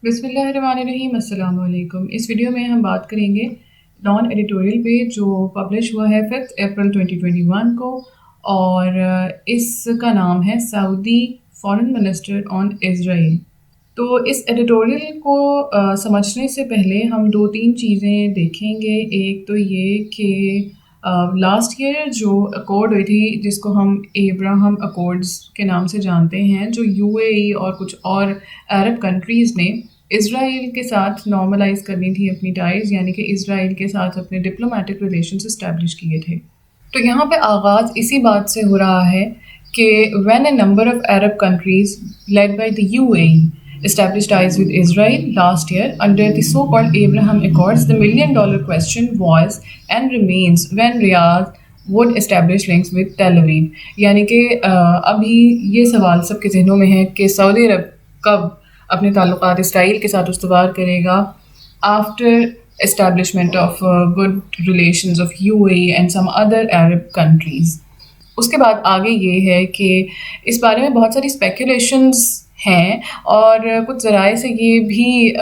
بسم اللہ الرحمن الرحیم، السلام علیکم۔ اس ویڈیو میں ہم بات کریں گے نان ایڈیٹوریل پہ جو پبلش ہوا ہے 5 اپریل 2021 کو، اور اس کا نام ہے سعودی فارن منسٹر آن اسرائیل۔ تو اس ایڈیٹوریل کو سمجھنے سے پہلے ہم 2-3 چیزیں دیکھیں گے۔ ایک تو یہ کہ لاسٹ ایئر جو اکارڈ ہوئی تھی، جس کو ہم ایبراہم اکارڈز کے نام سے جانتے ہیں، جو UAE اور کچھ اور عرب کنٹریز نے اسرائیل کے ساتھ نارملائز کرنی تھی اپنی ٹائز، یعنی کہ اسرائیل کے ساتھ اپنے ڈپلومیٹک ریلیشنز اسٹیبلش کیے تھے۔ تو یہاں پہ آغاز اسی بات سے ہو رہا ہے کہ when a number of Arab countries led by the UAE established ties with Israel last year under the so-called Abraham Accords, the million-dollar question was and remains when Riyadh would establish links with Tel Aviv۔ یعنی کہ ابھی یہ سوال سب کے ذہنوں میں ہے کہ سعودی عرب کب اپنے تعلقات اسرائیل کے ساتھ استوار کرے گا after establishment of good relations of UAE and some other Arab countries۔ اس کے بعد آگے یہ ہے کہ اس بارے میں بہت ساری اسپیکولیشنز ہیں، اور کچھ ذرائع سے یہ بھی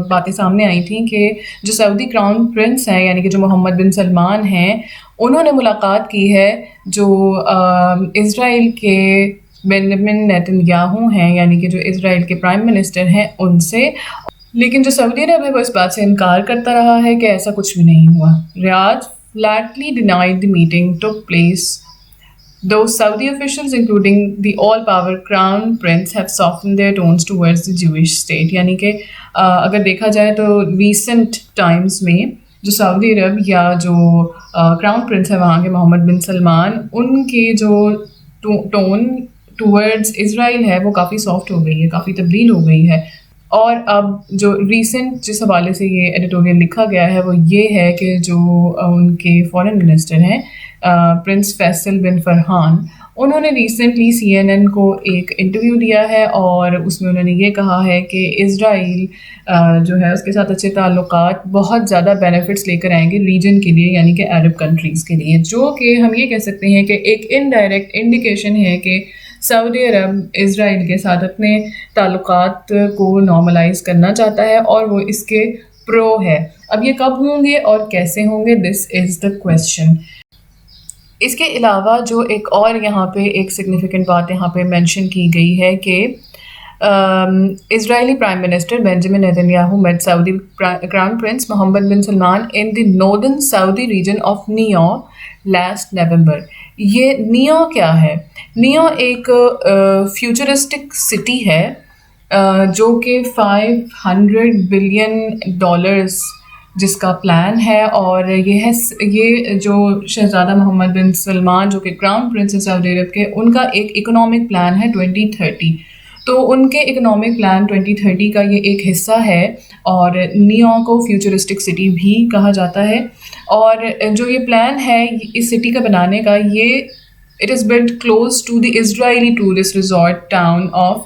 باتیں سامنے آئی تھیں کہ جو سعودی کراؤن پرنس ہیں، یعنی کہ جو محمد بن سلمان ہیں، انہوں نے ملاقات کی ہے جو اسرائیل کے بنیامین نیتن یاہو ہیں، یعنی کہ جو اسرائیل کے پرائم منسٹر ہیں، ان سے۔ لیکن جو سعودی عرب ہے وہ اس بات سے انکار کرتا رہا ہے کہ ایسا کچھ بھی نہیں ہوا۔ ریاض flatly denied the meeting took place, though Saudi officials including the all-power crown prince have softened their tones towards the Jewish state۔ یعنی کہ اگر دیکھا جائے تو ریسنٹ ٹائمز میں جو سعودی عرب یا جو کراؤن پرنس ہے وہاں کے محمد بن سلمان، ان کے جو ٹون ٹورڈز اسرائیل ہے وہ کافی سافٹ ہو گئی ہے، کافی تبدیل ہو گئی ہے۔ اور اب جو ریسنٹ جس حوالے سے یہ ایڈیٹوریل لکھا گیا ہے وہ یہ ہے کہ جو ان کے فارن منسٹر ہیں پرنس فیصل بن فرحان، انہوں نے ریسنٹلی CNN کو ایک انٹرویو دیا ہے، اور اس میں انہوں نے یہ کہا ہے کہ اسرائیل جو ہے اس کے ساتھ اچھے تعلقات بہت زیادہ بینیفٹس لے کر آئیں گے ریجن کے لیے، یعنی کہ عرب کنٹریز کے لیے، جو کہ ہم یہ کہہ سکتے ہیں کہ ایک انڈائریکٹ انڈیکیشن ہے کہ سعودی عرب اسرائیل کے ساتھ اپنے تعلقات کو نارملائز کرنا چاہتا ہے، اور وہ اس کے پرو ہے۔ اب یہ کب ہوں گے اور کیسے ہوں گے، دس از دا کویسچن۔ اس کے علاوہ جو ایک اور یہاں پہ ایک سگنیفیکنٹ بات یہاں پہ مینشن کی گئی ہے کہ Israeli prime minister Benjamin Netanyahu met Saudi crown prince Mohammed bin Salman in the northern Saudi region of NEOM last November۔ یہ نیو کیا ہے؟ نیو ایک فیوچرسٹک سٹی ہے جو کہ $500 billion جس کا پلان ہے، اور یہ جو شہزادہ محمد بن سلمان جو کہ کراؤن پرنس ہے سعودی عرب کے، ان کا ایک اکنامک پلان ہے 2030۔ تو ان کے اکنامک پلان 2030 کا یہ ایک حصہ ہے، اور نیو کو فیوچرسٹک سٹی بھی کہا جاتا ہے۔ اور جو یہ پلان ہے اس سٹی کا بنانے کا، یہ it is built close to the Israeli tourist resort town of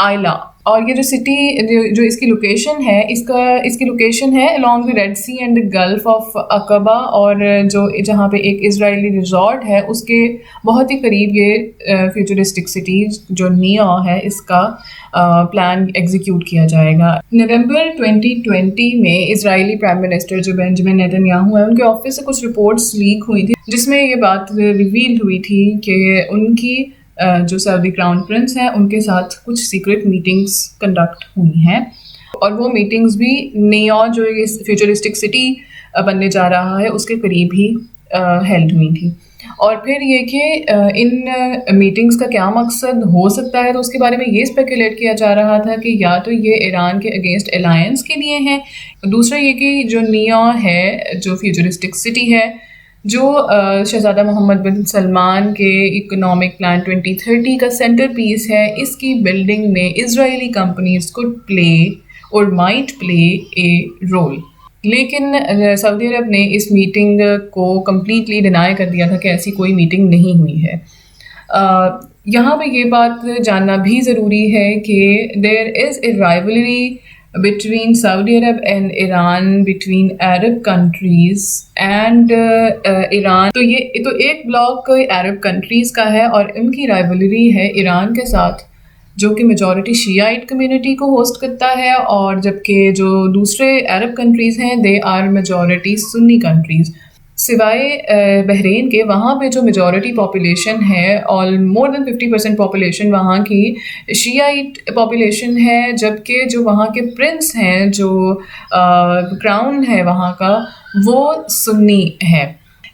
Eilat. اور یہ جو سٹی جو اس کی لوکیشن ہے، اس کی لوکیشن ہے along the Red Sea and Gulf of Aqaba, اور جو جہاں پہ ایک اسرائیلی ریزورٹ ہے اس کے بہت ہی قریب یہ فیوچرسٹک سٹی جو نیو ہے اس کا پلان ایگزیکیوٹ کیا جائے گا۔ نومبر 2020 میں اسرائیلی پرائم منسٹر جو بنجامن نیتن یاہو ہے، ان کے آفس سے کچھ رپورٹس لیک ہوئی تھی جس میں یہ بات ریویل ہوئی تھی کہ ان کی جو سعودی کراؤن پرنس ہیں ان کے ساتھ کچھ سیکرٹ میٹنگز کنڈکٹ ہوئی ہیں، اور وہ میٹنگز بھی نیو جو یہ فیوچرسٹک سٹی بننے جا رہا ہے اس کے قریب ہی ہیلڈ ہوئی تھی۔ اور پھر یہ کہ ان میٹنگز کا کیا مقصد ہو سکتا ہے، تو اس کے بارے میں یہ اسپیکولیٹ کیا جا رہا تھا کہ یا تو یہ ایران کے اگینسٹ الائنس کے لیے ہیں، دوسرا یہ کہ جو نیو ہے جو فیوچرسٹک سٹی ہے، جو شہزادہ محمد بن سلمان کے اکنامک پلان 2030 کا سینٹر پیس ہے، اس کی بلڈنگ میں اسرائیلی companies could play or might play a role۔ لیکن سعودی عرب نے اس میٹنگ کو کمپلیٹلی ڈینائی کر دیا تھا کہ ایسی کوئی میٹنگ نہیں ہوئی ہے۔ یہاں پہ یہ بات جاننا بھی ضروری ہے کہ there is a rivalry between Saudi Arab and Iran, between Arab countries and Iran۔ تو ایک بلاک عرب کنٹریز کا ہے، اور ان کی رائیولری ہے ایران کے ساتھ جو کہ میجورٹی شیعائٹ کمیونٹی کو ہوسٹ کرتا ہے، اور جبکہ جو دوسرے عرب کنٹریز ہیں they are majority Sunni countries. سوائے بحرین کے وہاں پہ جو میجورٹی پاپولیشن ہے، آل مور دین 50% پاپولیشن وہاں کی شیعائٹ پاپولیشن ہے، جبکہ جو وہاں کے پرنس ہیں، جو کراؤن ہے وہاں کا، وہ سنی ہے.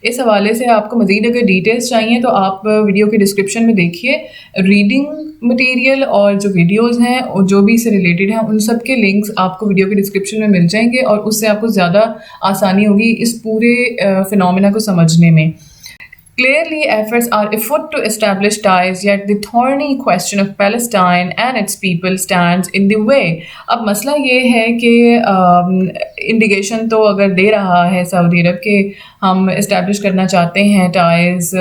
اس حوالے سے آپ کو مزید اگر ڈیٹیلز چاہیے تو آپ ویڈیو کے ڈسکرپشن میں دیکھیے. ریڈنگ مٹیریل اور جو ویڈیوز ہیں جو بھی اس سے ریلیٹڈ ہیں ان سب کے لنکس آپ کو ویڈیو کے ڈسکرپشن میں مل جائیں گے، اور اس سے آپ کو زیادہ آسانی ہوگی اس پورے فنومینا کو سمجھنے میں. Clearly, efforts are afoot to establish ties, yet the thorny question of Palestine and its people stands in the way. اب مسئلہ یہ ہے کہ انڈیکیشن تو اگر دے رہا ہے سعودی عرب کہ ہم اسٹیبلش کرنا چاہتے ہیں ٹائز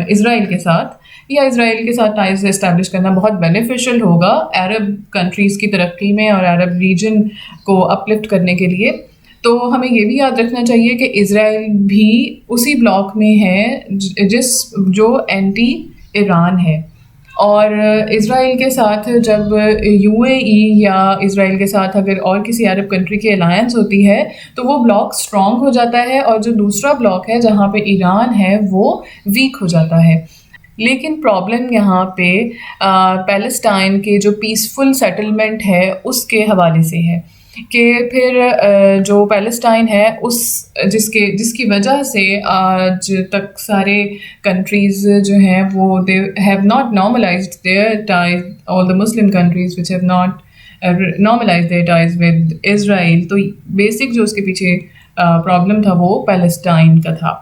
اسرائیل کے ساتھ، یا اسرائیل کے ساتھ ٹائز اسٹیبلش کرنا بہت بینیفیشل ہوگا عرب کنٹریز کی ترقی میں اور عرب ریجن کو اپلفٹ کرنے کے لیے. تو ہمیں یہ بھی یاد رکھنا چاہیے کہ اسرائیل بھی اسی بلاک میں ہے جو اینٹی ایران ہے، اور اسرائیل کے ساتھ جب یو اے ای یا اسرائیل کے ساتھ اگر اور کسی عرب کنٹری کی الائنس ہوتی ہے تو وہ بلاک اسٹرانگ ہو جاتا ہے، اور جو دوسرا بلاک ہے جہاں پہ ایران ہے وہ ویک ہو جاتا ہے. لیکن پرابلم یہاں پہ پیلسٹائن کے جو پیسفل سیٹلمنٹ ہے اس کے حوالے سے ہے کہ پھر جو پیلسٹائن ہے جس کی وجہ سے آج تک سارے کنٹریز جو ہیں وہ they have not normalised their ties, all the Muslim countries which have not normalised their ties with Israel. تو بیسک جو اس کے پیچھے پرابلم تھا وہ پیلسٹائن کا تھا.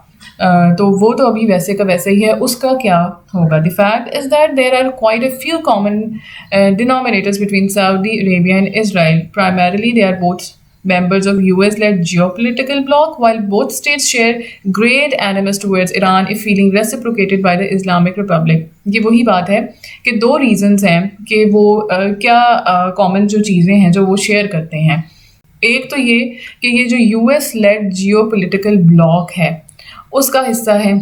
تو وہ تو ابھی ویسے کا ویسے ہی ہے. اس کا کیا ہوگا؟ The fact is that there are quite a few common denominators between Saudi Arabia and Israel. Primarily they are both members of US-led geopolitical bloc, while both states share great animus towards Iran, a feeling reciprocated by the Islamic Republic. یہ وہی بات ہے کہ دو reasons ہیں کہ وہ کیا common جو چیزیں ہیں جو وہ شیئر کرتے ہیں. ایک تو یہ کہ یہ جو US-led geopolitical bloc ہے اس کا حصہ ہے،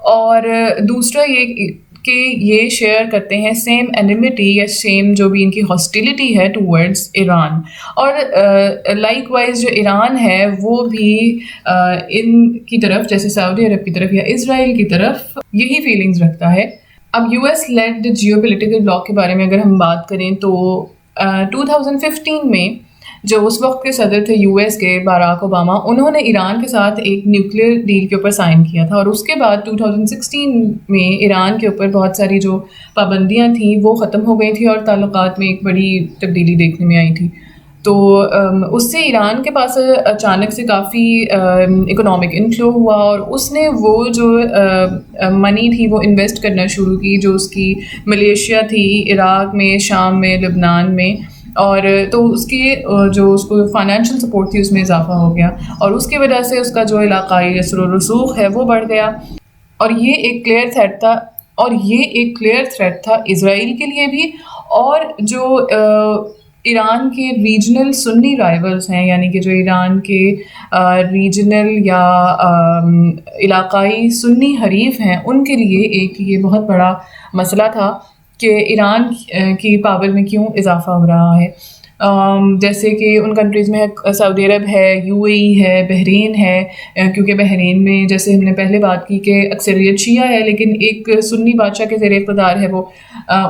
اور دوسرا یہ کہ یہ شیئر کرتے ہیں سیم اینیمیٹی یا سیم جو بھی ان کی ہاسٹیلیٹی ہے ٹورڈز ایران. اور لائک وائز جو ایران ہے وہ بھی ان کی طرف جیسے سعودی عرب کی طرف یا اسرائیل کی طرف یہی فیلنگز رکھتا ہے. اب US led geopolitical کے بارے میں اگر ہم بات کریں تو 2015 میں جو اس وقت کے صدر تھے US کے باراک اوباما، انہوں نے ایران کے ساتھ ایک نیوکلیئر ڈیل کے اوپر سائن کیا تھا، اور اس کے بعد 2016 میں ایران کے اوپر بہت ساری جو پابندیاں تھیں وہ ختم ہو گئی تھیں اور تعلقات میں ایک بڑی تبدیلی دیکھنے میں آئی تھی. تو اس سے ایران کے پاس اچانک سے کافی اکنامک انفلو ہوا، اور اس نے وہ جو منی تھی وہ انویسٹ کرنا شروع کی جو اس کی ملیشیا تھی عراق میں، شام میں، لبنان میں، اور تو اس کی جو اس کو فائنینشیل سپورٹ تھی اس میں اضافہ ہو گیا، اور اس کی وجہ سے اس کا جو علاقائی اثر و رسوخ ہے وہ بڑھ گیا. اور یہ ایک کلیئر تھریٹ تھا اسرائیل کے لیے بھی، اور جو ایران کے ریجنل سنی رائیولز ہیں، یعنی کہ جو ایران کے ریجنل یا علاقائی سنی حریف ہیں، ان کے لیے ایک یہ بہت بڑا مسئلہ تھا کہ ایران کی پاور میں کیوں اضافہ ہو رہا ہے. جیسے کہ ان کنٹریز میں سعودی عرب ہے، UAE ہے، بحرین ہے، کیونکہ بحرین میں جیسے ہم نے پہلے بات کی کہ اکثریت شیعہ ہے لیکن ایک سنی بادشاہ کے زیر اقتدار ہے وہ.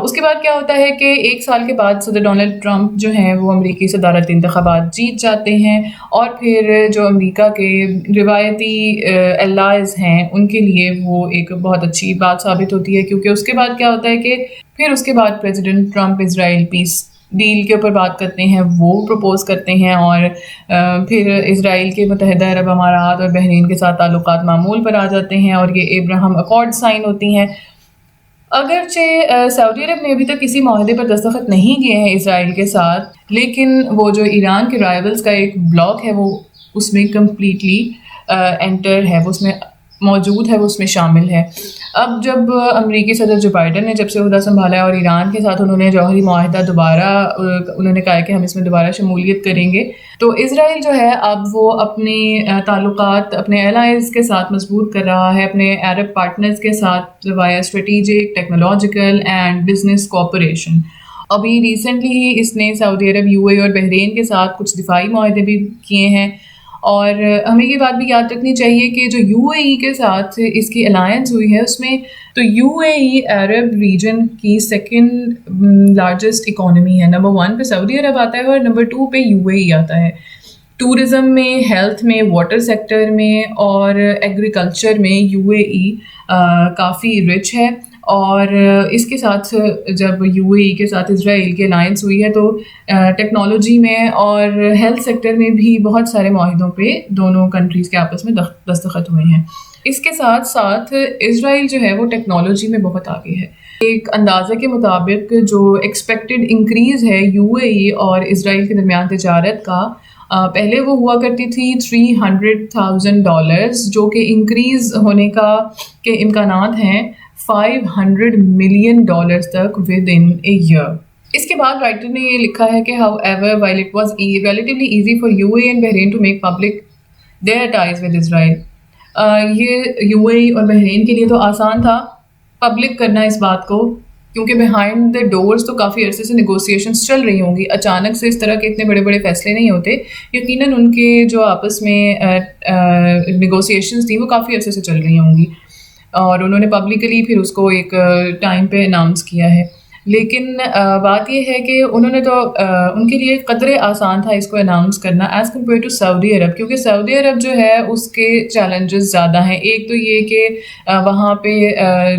اس کے بعد کیا ہوتا ہے کہ ایک سال کے بعد صدر ڈونلڈ ٹرمپ جو ہیں وہ امریکی صدارتی انتخابات جیت جاتے ہیں، اور پھر جو امریکہ کے روایتی الائز ہیں ان کے لیے وہ ایک بہت اچھی بات ثابت ہوتی ہے، کیونکہ اس کے بعد کیا ہوتا ہے کہ پھر اس کے بعد پریزیڈنٹ ٹرمپ اسرائیل پیس ڈیل کے اوپر بات کرتے ہیں، وہ پروپوز کرتے ہیں، اور پھر اسرائیل کے متحدہ عرب امارات اور بحرین کے ساتھ تعلقات معمول پر آ جاتے ہیں، اور یہ ابراہم اکارڈ سائن ہوتی ہیں. اگرچہ سعودی عرب نے ابھی تک کسی معاہدے پر دستخط نہیں کیے ہیں اسرائیل کے ساتھ، لیکن وہ جو ایران کے رائیولز کا ایک بلاک ہے وہ اس میں کمپلیٹلی انٹر ہے، وہ اس میں موجود ہے وہ اس میں شامل ہے۔ اب جب امریکی صدر جو بائیڈن نے جب سے عہدہ سنبھالا ہے اور ایران کے ساتھ انہوں نے جوہری معاہدہ دوبارہ انہوں نے کہا کہ ہم اس میں دوبارہ شمولیت کریں گے، تو اسرائیل جو ہے اب وہ اپنے تعلقات اپنے الائز کے ساتھ مضبوط کر رہا ہے، اپنے عرب پارٹنرز کے ساتھ via strategic, technological and business cooperation. ابھی ریسنٹلی ہی اس نے سعودی عرب، یو اے ای اور بحرین کے ساتھ کچھ دفاعی معاہدے بھی کیے ہیں، اور ہمیں یہ بات بھی یاد رکھنی چاہیے کہ جو یو اے ای کے ساتھ اس کی الائنس ہوئی ہے اس میں تو you a E Arab region کی سیکنڈ لارجسٹ اکانومی ہے۔ نمبر 1 پہ سعودی عرب آتا ہے اور نمبر 2 پہ یو اے ای آتا ہے۔ ٹورزم میں، ہیلتھ میں، واٹر سیکٹر میں اور ایگریکلچر میں you a E coffee rich ہے، اور اس کے ساتھ جب یو اے ای کے ساتھ اسرائیل کی الائنس ہوئی ہے تو ٹیکنالوجی میں اور ہیلتھ سیکٹر میں بھی بہت سارے معاہدوں پہ دونوں کنٹریز کے آپس میں دستخط ہوئے ہیں۔ اس کے ساتھ ساتھ اسرائیل جو ہے وہ ٹیکنالوجی میں بہت آگے ہے۔ ایک اندازے کے مطابق جو ایکسپیکٹڈ انکریز ہے یو اے ای اور اسرائیل کے درمیان تجارت کا، پہلے وہ ہوا کرتی تھی $300,000 جو کہ انکریز ہونے کا کے امکانات ہیں $500 ملین تک ود ان اے ایئر۔ اس کے بعد رائٹر نے یہ لکھا ہے کہ however while it was relatively easy for UAE and Bahrain to make public their ties with Israel، یہ یو اے ای اور بحرین کے لیے تو آسان تھا پبلک کرنا اس بات کو، کیونکہ بیہائنڈ دا ڈورز تو کافی عرصے سے نیگوسیشنز چل رہی ہوں گی، اچانک سے اس طرح کے اتنے بڑے بڑے فیصلے نہیں ہوتے، یقیناً ان کے جو آپس میں نیگوسیشنز تھیں وہ کافی عرصے سے چل رہی ہوں گی، اور انہوں نے پبلکلی پھر اس کو ایک ٹائم پہ اناؤنس کیا ہے۔ لیکن بات یہ ہے کہ انہوں نے تو ان کے لیے قدرے آسان تھا اس کو اناؤنس کرنا ایز کمپیئر ٹو سعودی عرب، کیونکہ سعودی عرب جو ہے اس کے چیلنجز زیادہ ہیں۔ ایک تو یہ کہ وہاں پہ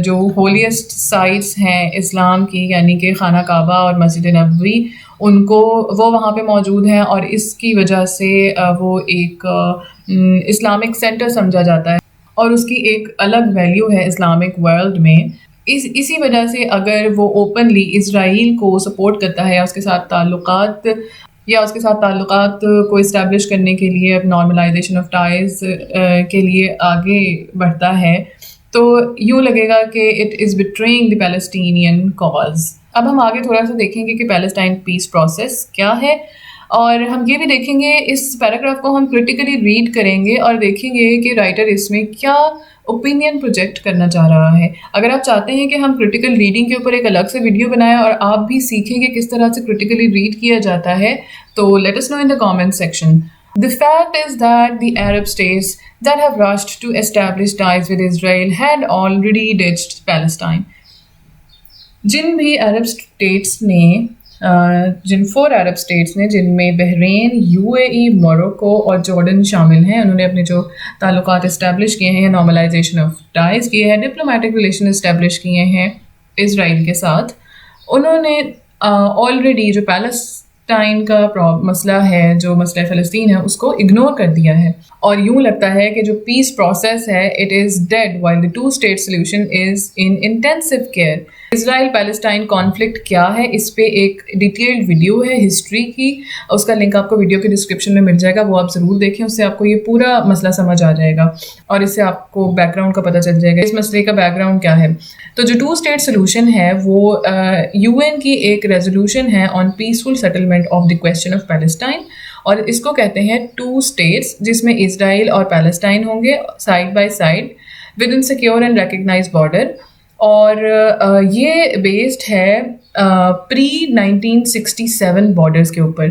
جو ہولیسٹ سائٹس ہیں اسلام کی، یعنی کہ خانہ کعبہ اور مسجد نبوی، ان کو وہ وہاں پہ موجود ہیں، اور اس کی وجہ سے وہ ایک اسلامک سینٹر سمجھا جاتا ہے اور اس کی ایک الگ ویلیو ہے اسلامک ورلڈ میں۔ اسی وجہ سے اگر وہ اوپنلی اسرائیل کو سپورٹ کرتا ہے یا اس کے ساتھ تعلقات کو اسٹیبلش کرنے کے لیے، نارملائزیشن آف ٹائز کے لیے آگے بڑھتا ہے، تو یوں لگے گا کہ it is battering the Palestinian cause. اب ہم آگے تھوڑا سا دیکھیں گے کہ پیلسٹائن پیس پروسیس کیا ہے، اور ہم یہ بھی دیکھیں گے اس پیراگراف کو ہم کرٹیکلی ریڈ کریں گے اور دیکھیں گے کہ رائٹر اس میں کیا اوپینین پروجیکٹ کرنا چاہ رہا ہے۔ اگر آپ چاہتے ہیں کہ ہم کرٹیکل ریڈنگ کے اوپر ایک الگ سے ویڈیو بنائیں اور آپ بھی سیکھیں کہ کس طرح سے کرٹیکلی ریڈ کیا جاتا ہے، تو late us know in the comment section۔ The fact is that the Arab states that have rushed to establish ties with Israel had already ditched Palestine۔ جن بھی عرب اسٹیٹس نے جن 4 عرب اسٹیٹس نے، جن میں Bahrain, you a E, Morocco اور Jordan شامل ہیں، انہوں نے اپنے جو تعلقات اسٹیبلش کیے ہیں یا نارملائزیشن آف ٹائز کیے ہیں، ڈپلومیٹک ریلیشن اسٹیبلش کیے ہیں اسرائیل کے ساتھ، انہوں نے آلریڈی جو پیلسٹائن کا مسئلہ ہے، جو مسئلہ فلسطین ہے، اس کو اگنور کر دیا ہے، اور یوں لگتا ہے کہ جو پیس پروسیس ہے it is dead while the two-state solution is in intensive care۔ Israel Palestine conflict کیا ہے، اس پہ ایک ڈیٹیلڈ ویڈیو ہے ہسٹری کی، اس کا لنک آپ کو ویڈیو کے ڈسکرپشن میں مل جائے گا، وہ آپ ضرور دیکھیں، اس سے آپ کو یہ پورا مسئلہ سمجھ آ جائے گا اور اس سے آپ کو بیک گراؤنڈ کا پتہ چل جائے گا اس مسئلے کا بیک گراؤنڈ کیا ہے۔ تو جو 2-state solution ہے وہ یو این کی ایک ریزولوشن ہے on peaceful settlement of the question of Palestine, اور اس کو کہتے ہیں 2 states، جس میں اسرائیل اور پیلسٹائن ہوں گے side by side within secure and recognise border, اور یہ بیسڈ ہے پری 1967 بارڈرز کے اوپر۔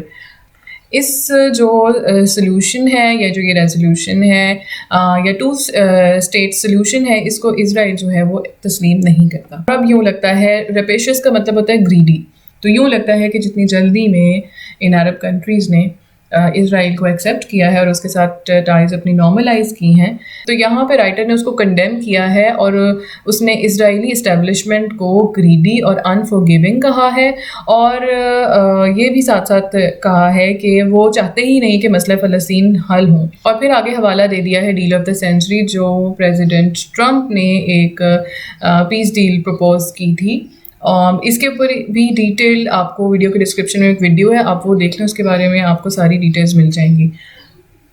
اس جو سلوشن ہے یا جو یہ ریزولوشن ہے یا 2-state solution ہے، اس کو اسرائیل جو ہے وہ تسلیم نہیں کرتا۔ اب یوں لگتا ہے، ریپیشس کا مطلب ہوتا ہے گریڈی، تو یوں لگتا ہے کہ جتنی جلدی میں ان عرب کنٹریز نے اسرائیل کو ایکسیپٹ کیا ہے اور اس کے ساتھ ٹائز اپنی نارملائز کی ہیں، تو یہاں پہ رائٹر نے اس کو کنڈیم کیا ہے اور اس نے اسرائیلی اسٹیبلشمنٹ کو گریڈی اور انفورگیونگ کہا ہے، اور یہ بھی ساتھ ساتھ کہا ہے کہ وہ چاہتے ہی نہیں کہ مسئلہ فلسطین حل ہوں، اور پھر آگے حوالہ دے دیا ہے ڈیل آف دا سینچری، جو پریزیڈنٹ ٹرمپ نے ایک پیس ڈیل پرپوز کی تھی۔ اس کے اوپر بھی ڈیٹیل آپ کو ویڈیو کے ڈسکرپشن میں ایک ویڈیو ہے، آپ وہ دیکھ لیں، اس کے بارے میں آپ کو ساری ڈیٹیلز مل جائیں گی۔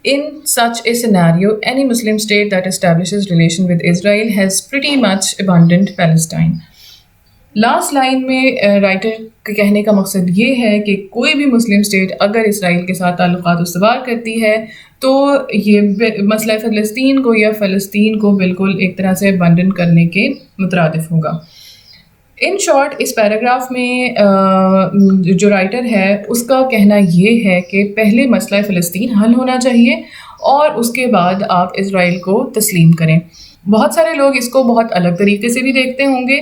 In such a scenario, any Muslim state that establishes relation with Israel has pretty much abandoned Palestine. Last line میں رائٹر کے کہنے کا مقصد یہ ہے کہ کوئی بھی مسلم اسٹیٹ اگر اسرائیل کے ساتھ تعلقات استوار کرتی ہے تو یہ مسئلہ فلسطین کو یا فلسطین کو بالکل ایک طرح سے ابنڈن کرنے کے مترادف ہوگا. ان شارٹ اس پیراگراف میں جو رائٹر ہے اس کا کہنا یہ ہے کہ پہلے مسئلہ فلسطین حل ہونا چاہیے اور اس کے بعد آپ اسرائیل کو تسلیم کریں. بہت سارے لوگ اس کو بہت الگ طریقے سے بھی دیکھتے ہوں گے.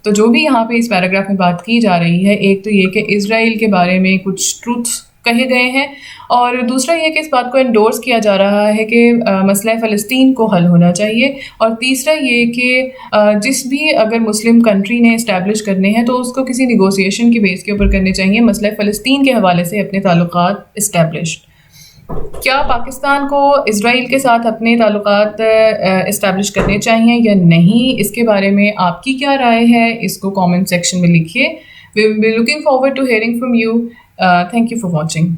تو جو بھی یہاں پہ اس پیراگراف میں بات کی جا رہی ہے، ایک تو یہ کہ اسرائیل کے بارے میں کچھ ٹروتھ کہے گئے ہیں، اور دوسرا یہ کہ اس بات کو انڈورس کیا جا رہا ہے کہ مسئلہ فلسطین کو حل ہونا چاہیے، اور تیسرا یہ کہ جس بھی اگر مسلم کنٹری نے اسٹیبلش کرنے ہیں تو اس کو کسی نیگوسیشن کی بیس کے اوپر کرنے چاہیے، مسئلہ فلسطین کے حوالے سے اپنے تعلقات اسٹیبلش. کیا پاکستان کو اسرائیل کے ساتھ اپنے تعلقات اسٹیبلش کرنے چاہیے یا نہیں، اس کے بارے میں آپ کی کیا رائے ہے، اس کو کامنٹ سیکشن میں لکھیے. We will be looking forward to hearing from you. Thank you for watching.